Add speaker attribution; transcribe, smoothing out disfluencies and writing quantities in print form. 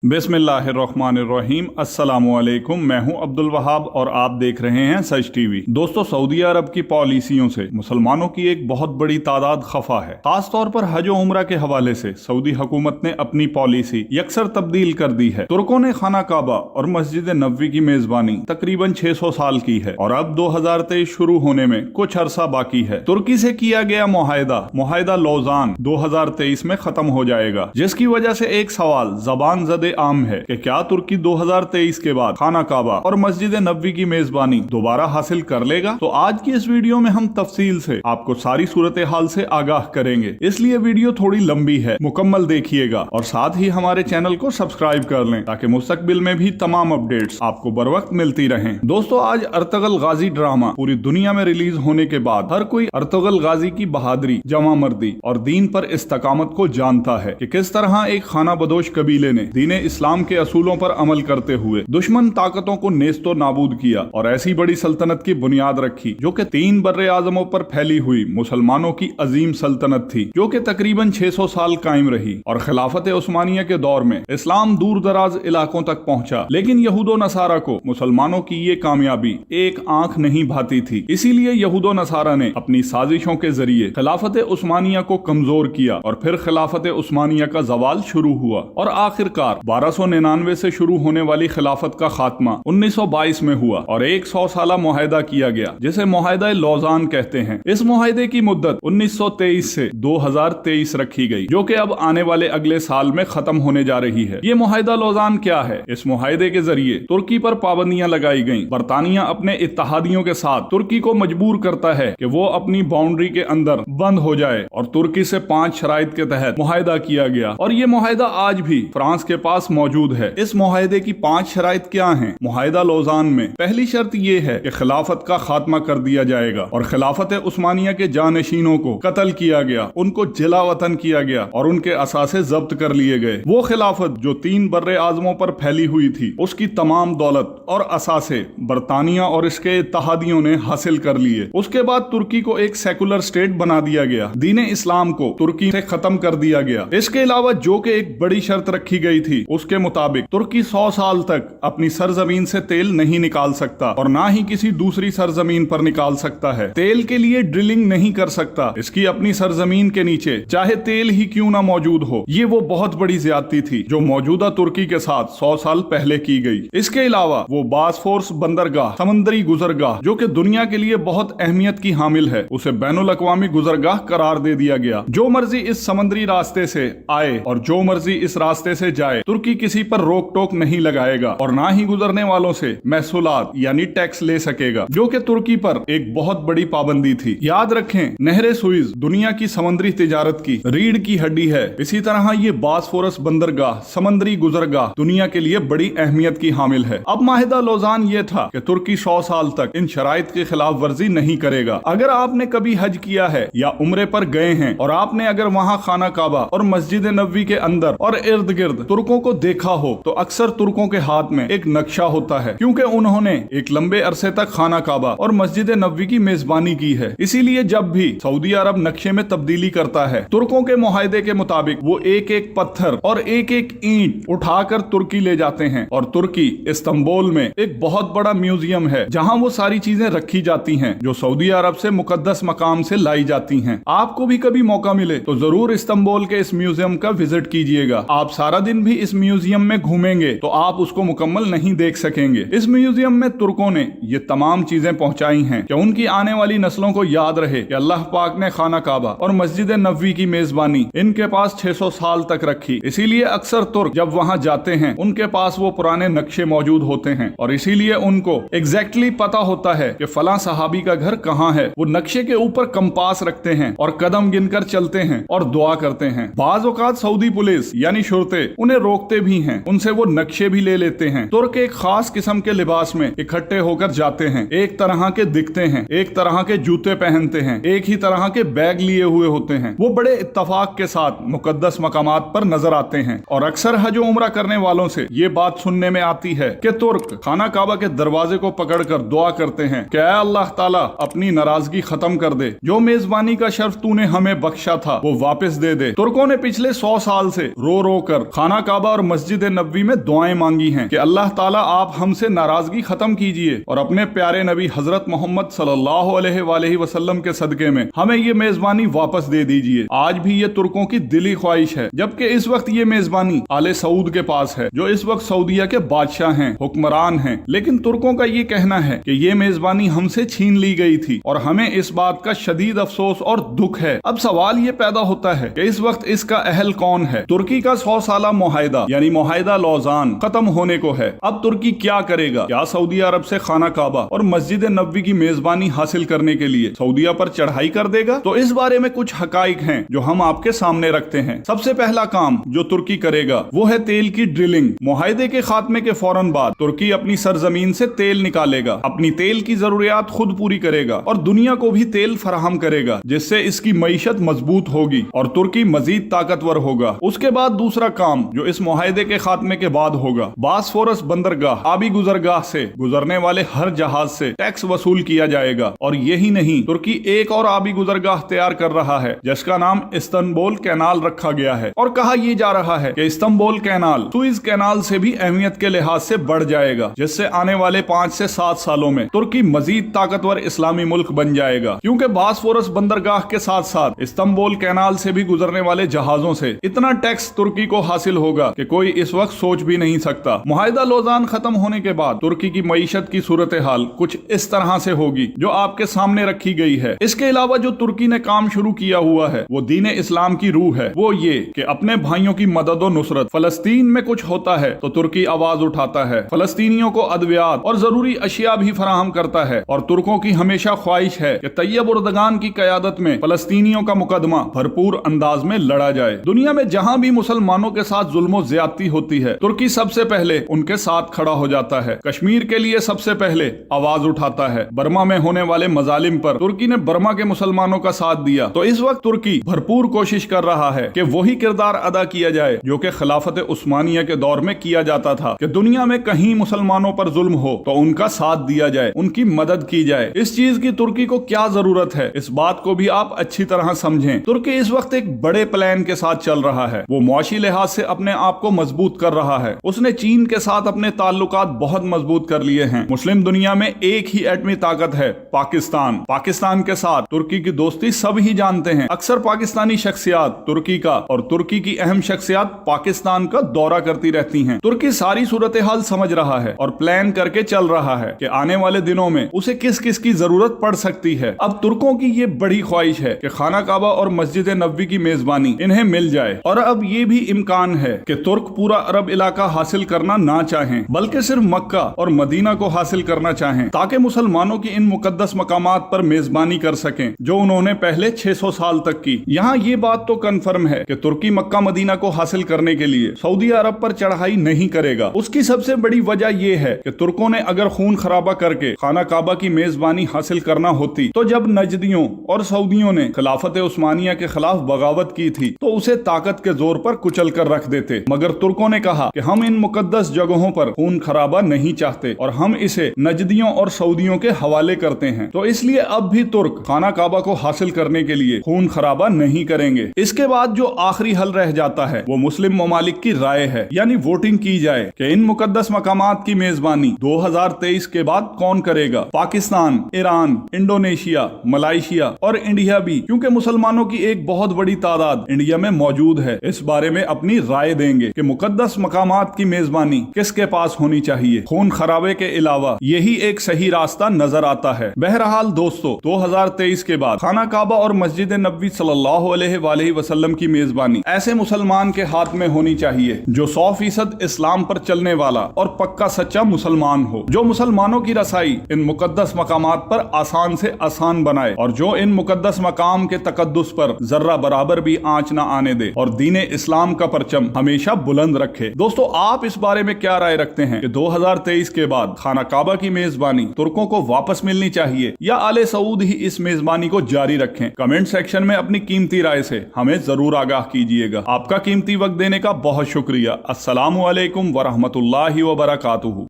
Speaker 1: बिस्मिल्लाहिर्रहमानिर्रहीम अस्सलामुअलैकुम। मैं हूं अब्दुल वहाब और आप देख रहे हैं सच टीवी। दोस्तों, सऊदी अरब की पॉलिसियों से मुसलमानों की एक बहुत बड़ी तादाद खफा है। खास तौर पर हज और उम्रा के हवाले से सऊदी हुकूमत ने अपनी पॉलिसी यकसर तब्दील कर दी है। तुर्कों ने खाना काबा और मस्जिद नबवी की मेजबानी तकरीबन 600 साल की है और अब 2023 शुरू होने में कुछ अरसा बाकी है। तुर्की से किया गया मुआहिदा लौजान 2023 में खत्म हो जाएगा, जिसकी वजह से एक सवाल जबान ज़दे आम है कि क्या तुर्की 2023 के बाद खाना काबा और मस्जिद नबवी की मेजबानी दोबारा हासिल कर लेगा। तो आज की इस वीडियो में हम तफसील से आपको सारी सूरत हाल से आगाह करेंगे, इसलिए वीडियो थोड़ी लंबी है, मुकम्मल देखिएगा और साथ ही हमारे चैनल को सब्सक्राइब कर लें ताकि मुस्तकबिल में भी तमाम अपडेट्स आपको बर वक्त मिलती रहें। दोस्तों, आज अर्तगल गाजी ड्रामा पूरी दुनिया में रिलीज होने के बाद हर कोई अर्तगल गाजी की बहादुरी, जमा मर्दी और दीन पर इस्तकामत को जानता है कि किस तरह एक खाना बदोश कबीले ने दीन इस्लाम के असूलों पर अमल करते हुए दुश्मन ताकतों को नेस्तो नाबूद किया और ऐसी बड़ी सल्तनत की बुनियाद रखी जो कि 3 बर्रे आजमों पर फैली हुई मुसलमानों की अजीम सल्तनत थी, जो कि तकरीबन 600 साल कायम रही। और खिलाफत उस्मानिया के दौर में इस्लाम दूर दराज इलाकों तक पहुंचा, लेकिन यहूदो नसारा को मुसलमानों की ये कामयाबी एक आंख नहीं भाती थी। इसीलिए यहूदो नसारा ने अपनी साजिशों के जरिए खिलाफत उस्मानिया को कमजोर किया और फिर खिलाफत उस्मानिया का जवाल शुरू हुआ और आखिरकार 1299 से शुरू होने वाली खिलाफत का खात्मा 1922 में हुआ और एक 100 साला मुआहिदा किया गया, जिसे मुआहिदा लौजान कहते हैं। इस मुआहिदे की मुद्दत 1923 से 2023 रखी गई, जो कि अब आने वाले अगले साल में खत्म होने जा रही है। ये मुआहिदा लौजान क्या है? इस मुआहिदे के जरिए तुर्की पर पाबंदियां लगाई गयी। बरतानिया अपने इत्तहादियों के साथ तुर्की को मजबूर करता है कि वो अपनी बाउंड्री के अंदर बंद हो जाए और तुर्की से 5 शराइत के तहत मुआहिदा किया गया और ये मुआहिदा आज भी फ्रांस के पास मौजूद है। इस मुआहिदे की 5 शराइत क्या हैं? मुआहिदा लौजान में पहली शर्त ये है कि खिलाफत का खात्मा कर दिया जाएगा और खिलाफत उस्मानिया के जानशीनों को कत्ल किया गया, उनको जिला वतन किया गया और उनके असासे जब्त कर लिए गए। वो खिलाफत जो 3 बर्रे आजमों पर फैली हुई थी, उसकी तमाम दौलत और असासे बरतानिया और इसके इत्तहादियों ने हासिल कर लिए। उसके बाद तुर्की को एक सेकुलर स्टेट बना दिया गया, दीन इस्लाम को तुर्की से खत्म कर दिया गया। इसके अलावा जो कि एक बड़ी शर्त रखी गई थी, उसके मुताबिक तुर्की 100 साल तक अपनी सरजमीन से तेल नहीं निकाल सकता और ना ही किसी दूसरी सरजमीन पर निकाल सकता है। तेल के लिए ड्रिलिंग नहीं कर सकता, इसकी अपनी सरजमीन के नीचे चाहे तेल ही क्यों ना मौजूद हो। ये वो बहुत बड़ी ज्यादती थी जो मौजूदा तुर्की के साथ 100 साल पहले की गई। इसके अलावा वो बासफोर्स बंदरगाह, समंदरी गुजरगाह, जो कि दुनिया के लिए बहुत अहमियत की हामिल है, उसे बैनुल अक़वामी गुजरगाह करार दे दिया गया। जो मर्जी इस समंदरी रास्ते से आए और जो मर्जी इस रास्ते से जाए, तुर्की किसी पर रोक टोक नहीं लगाएगा और ना ही गुजरने वालों से महसूलात यानी टैक्स ले सकेगा, जो कि तुर्की पर एक बहुत बड़ी पाबंदी थी। याद रखें, नहरे सुइज दुनिया की समुद्री तिजारत की रीढ़ की हड्डी है। इसी तरह ये बासफोरस बंदरगाह, समंदरी गुजरगाह दुनिया के लिए बड़ी अहमियत की हामिल है। अब माहिदा लौजान ये था कि तुर्की 100 साल तक इन शराइत की खिलाफ वर्जी नहीं करेगा। अगर आपने कभी हज किया है या उम्रे पर गए हैं और आपने अगर वहाँ खाना काबा और मस्जिद नबवी के अंदर और इर्द गिर्द तुर्कों को देखा हो तो अक्सर तुर्कों के हाथ में एक नक्शा होता है, क्योंकि उन्होंने एक लंबे अरसे तक खाना काबा और मस्जिद नबवी की मेजबानी की है। इसीलिए जब भी सऊदी अरब नक्शे में तब्दीली करता है, तुर्कों के मुआहिदे के मुताबिक वो एक एक पत्थर और एक एक ईंट उठाकर तुर्की ले जाते हैं और तुर्की इस्तांबुल में एक बहुत बड़ा म्यूजियम है जहां वो सारी चीजें रखी जाती हैं जो सऊदी अरब से मुकद्दस मकाम से लाई जाती हैं। आपको भी कभी मौका मिले तो जरूर इस्तांबुल के इस म्यूजियम का विजिट कीजिएगा। आप सारा दिन भी इस म्यूजियम में घूमेंगे तो आप उसको मुकम्मल नहीं देख सकेंगे। इस म्यूजियम में तुर्कों ने ये तमाम चीजें पहुंचाई हैं कि उनकी आने वाली नस्लों को याद रहे कि अल्लाह पाक ने खाना काबा और मस्जिद नबवी की मेजबानी इनके पास 600 साल तक रखी। इसीलिए अक्सर तुर्क जब वहां जाते हैं उनके पास वो पुराने नक्शे मौजूद होते हैं और इसीलिए उनको एग्जैक्टली पता होता है कि फलां सहाबी का घर कहाँ है। वो नक्शे के ऊपर कंपास रखते हैं और कदम गिनकर चलते हैं और दुआ करते हैं। बाज़ औक़ात सऊदी पुलिस यानी शुरते उन्हें रोकते भी हैं, उनसे वो नक्शे भी ले लेते हैं। तुर्क एक खास किस्म के लिबास में इकट्ठे होकर जाते हैं, एक तरह के दिखते हैं, एक तरह के जूते पहनते हैं, एक ही तरह के बैग लिए हुए होते हैं। वो बड़े इत्तफाक के साथ मुकद्दस मकामात पर नजर आते हैं और अक्सर हज उम्रा करने वालों से ये बात सुनने में आती है कि तुर्क खाना काबा के दरवाजे को पकड़कर दुआ करते हैं कि ऐ अल्लाह ताला अपनी नाराजगी खत्म कर दे, जो मेजबानी का शर्फ तूने हमें बख्शा था वो वापस दे दे। तुर्कों ने पिछले 100 साल से रो रो कर खाना काबा काबा और मस्जिद नबवी में दुआएं मांगी हैं कि अल्लाह ताला आप हमसे नाराजगी खत्म कीजिए और अपने प्यारे नबी हजरत मोहम्मद सल्लल्लाहु अलैहि वसल्लम के सदके में हमें ये मेजबानी वापस दे दीजिए। आज भी ये तुर्कों की दिली ख्वाहिश है, जबकि इस वक्त ये मेजबानी आले सऊद के पास है, जो इस वक्त सऊदीया के बादशाह हैं, हुक्मरान हैं। लेकिन तुर्कों का ये कहना है कि ये मेजबानी हमसे छीन ली गई थी और हमें इस बात का शदीद अफसोस और दुख है। अब सवाल ये पैदा होता है कि इस वक्त इसका अहल कौन है। तुर्की का 100 साला मुआहिदा यानी मुआहिदा लौजान खत्म होने को है। अब तुर्की क्या करेगा? क्या सऊदी अरब से खाना काबा और मस्जिद नबवी की मेजबानी हासिल करने के लिए सऊदीया पर चढ़ाई कर देगा? तो इस बारे में कुछ हकाइक हैं जो हम आपके सामने रखते हैं। सबसे पहला काम जो तुर्की करेगा वो है तेल की ड्रिलिंग। मुआहिदे के खात्मे के फौरन बाद तुर्की अपनी सरजमीन से तेल निकालेगा, अपनी तेल की जरूरियात खुद पूरी करेगा और दुनिया को भी तेल फराहम करेगा, जिससे इसकी मईशत मजबूत होगी और तुर्की मजीद ताकतवर होगा। उसके बाद दूसरा काम जो इस मुआहिदे के खात्मे के बाद होगा, बासफोरस बंदरगाह आबी गुजरगाह से गुजरने वाले हर जहाज से टैक्स वसूल किया जाएगा। और यही नहीं, तुर्की एक और आबी गुजरगाह तैयार कर रहा है जिसका नाम इस्तांबुल कैनाल रखा गया है और कहा यह जा रहा है कि इस्तांबुल कैनाल सुइज कैनाल से भी अहमियत के लिहाज से बढ़ जाएगा, जिससे आने वाले 5 से 7 सालों में तुर्की मजीद ताकतवर इस्लामी मुल्क बन जाएगा। क्योंकि बासफोरस बंदरगाह के साथ साथ इस्तांबुल कैनाल से भी गुजरने वाले जहाजों से इतना टैक्स तुर्की को हासिल होगा कि कोई इस वक्त सोच भी नहीं सकता। मुआहिदा लौजान खत्म होने के बाद तुर्की की मईशत की सूरत हाल कुछ इस तरह से होगी जो आपके सामने रखी गई है। इसके अलावा जो तुर्की ने काम शुरू किया हुआ है वो दीन इस्लाम की रूह है। वो ये कि अपने भाइयों की मदद और नुसरत, फलस्तीन में कुछ होता है तो तुर्की आवाज उठाता है, फलस्तीनियों को अद्वियात और जरूरी अशिया भी फराहम करता है। और तुर्कों की हमेशा ख्वाहिश है कि तैयब उर्दगान की कयादत में फलस्तीनियों का मुकदमा भरपूर अंदाज में लड़ा जाए। दुनिया में जहां भी मुसलमानों के साथ जुल्म ज्यादती होती है, तुर्की सबसे पहले उनके साथ खड़ा हो जाता है। कश्मीर के लिए सबसे पहले आवाज उठाता है। बर्मा में होने वाले मजालिम पर तुर्की ने बर्मा के मुसलमानों का साथ दिया। तो इस वक्त तुर्की भरपूर कोशिश कर रहा है कि वही किरदार अदा किया जाए जो कि खिलाफत उस्मानिया के दौर में किया जाता था, कि दुनिया में कहीं मुसलमानों पर जुल्म हो तो उनका साथ दिया जाए, उनकी मदद की जाए। इस चीज की तुर्की को क्या जरूरत है, इस बात को भी आप अच्छी तरह समझें। तुर्की इस वक्त एक बड़े प्लान के साथ चल रहा है। वो मुआशी लिहाज से अपने आप को मजबूत कर रहा है। उसने चीन के साथ अपने ताल्लुकात बहुत मजबूत कर लिए हैं। मुस्लिम दुनिया में एक ही एटमी ताकत है, पाकिस्तान। पाकिस्तान के साथ तुर्की की दोस्ती सब ही जानते हैं। अक्सर पाकिस्तानी शख्सियात तुर्की का और तुर्की की अहम शख्सियात पाकिस्तान का दौरा करती रहती हैं। तुर्की सारी सूरत हाल समझ रहा है और प्लान करके चल रहा है कि आने वाले दिनों में उसे किस किस की जरूरत पड़ सकती है। अब तुर्कों की ये बड़ी ख्वाहिश है कि खाना काबा और मस्जिद नबवी की मेजबानी इन्हें मिल जाए। और अब ये भी इम्कान है कि तुर्क पूरा अरब इलाका हासिल करना ना चाहें, बल्कि सिर्फ मक्का और मदीना को हासिल करना चाहें, ताकि मुसलमानों की इन मुकद्दस मकामात पर मेजबानी कर सकें जो उन्होंने पहले 600 साल तक की। यहाँ ये बात तो कन्फर्म है कि तुर्की मक्का मदीना को हासिल करने के लिए सऊदी अरब पर चढ़ाई नहीं करेगा। उसकी सबसे बड़ी वजह यह है कि तुर्कों ने अगर खून खराबा करके खाना काबा की मेजबानी हासिल करना होती तो जब नजदियों और सऊदियों ने खिलाफत उस्मानिया के खिलाफ बगावत की थी तो उसे ताकत के जोर पर कुचल कर रख देते। मगर तुर्कों ने कहा कि हम इन मुकद्दस जगहों पर खून खराबा नहीं चाहते और हम इसे नजदियों और सऊदियों के हवाले करते हैं। तो इसलिए अब भी तुर्क खाना काबा को हासिल करने के लिए खून खराबा नहीं करेंगे। इसके बाद जो आखिरी हल रह जाता है वो मुस्लिम ममालिक की राय है, यानी वोटिंग की जाए कि इन मुकद्दस मकामात की मेजबानी 2023 के बाद कौन करेगा। पाकिस्तान, ईरान, इंडोनेशिया, मलाइशिया और इंडिया भी, क्योंकि मुसलमानों की एक बहुत बड़ी तादाद इंडिया में मौजूद है, इस बारे में अपनी राय देंगे कि मुकद्दस मकामात की मेजबानी किसके पास होनी चाहिए। खून खराबे के अलावा यही एक सही रास्ता नजर आता है। बहरहाल दोस्तों, 2023 के बाद खाना काबा और मस्जिद नबवी सल्लल्लाहु अलैहि वसल्लम की मेजबानी ऐसे मुसलमान के हाथ में होनी चाहिए जो 100% इस्लाम पर चलने वाला और पक्का सच्चा मुसलमान हो, जो मुसलमानों की रसाई इन मुकद्दस मकामात पर आसान से आसान बनाए और जो इन मुकद्दस मकाम के तकद्दुस पर जर्रा बराबर भी आंच न आने दे और दीने इस्लाम का परचम हमेशा बुलंद रखे। दोस्तों, आप इस बारे में क्या राय रखते हैं कि 2023 के बाद खाना काबा की मेजबानी तुर्कों को वापस मिलनी चाहिए या आले सऊद ही इस मेजबानी को जारी रखें? कमेंट सेक्शन में अपनी कीमती राय से हमें जरूर आगाह कीजिएगा। आपका कीमती वक्त देने का बहुत शुक्रिया। अस्सलामु अलैकुम वरहमतुल्लाहि वबरकातुहू।